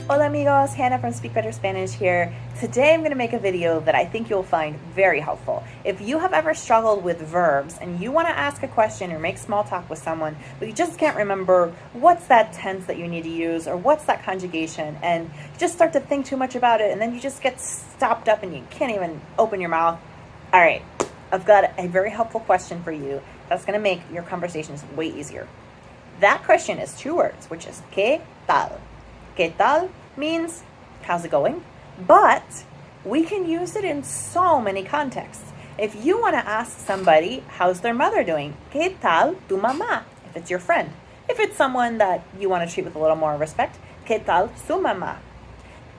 Hola amigos, Hannah from Speak Better Spanish here. Today I'm going to make a video that I think you'll find very helpful. If you have ever struggled with verbs and you want to ask a question or make small talk with someone, but you just can't remember what's that tense that you need to use or what's that conjugation, and you just start to think too much about it and then you just get stopped up and you can't even open your mouth. All right, I've got a very helpful question for you that's going to make your conversations way easier. That question is two words, which is ¿Qué tal? ¿Qué tal means how's it going? But we can use it in so many contexts. If you want to ask somebody how's their mother doing, ¿Qué tal tu mamá? If it's your friend. If it's someone that you want to treat with a little more respect, ¿Qué tal su mamá?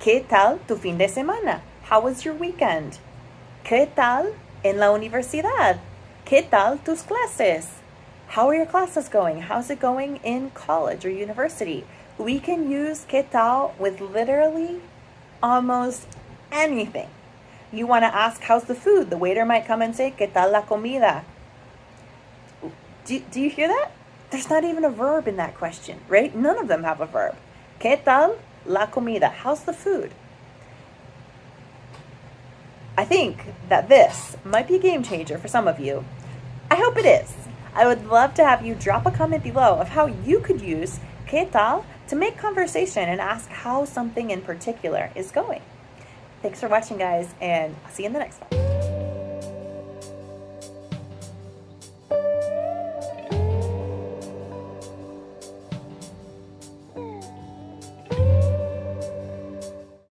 ¿Qué tal tu fin de semana? How was your weekend? ¿Qué tal en la universidad? ¿Qué tal tus clases? How are your classes going? How's it going in college or university? We can use ¿Qué tal with literally almost anything. You want to ask how's the food? The waiter might come and say ¿Qué tal la comida? Do you hear that? There's not even a verb in that question, right? None of them have a verb. ¿Qué tal la comida? How's the food? I think that this might be a game changer for some of you. I hope it is. I would love to have you drop a comment below of how you could use ¿Qué tal? To make conversation and ask how something in particular is going. Thanks for watching, guys, and I'll see you in the next one.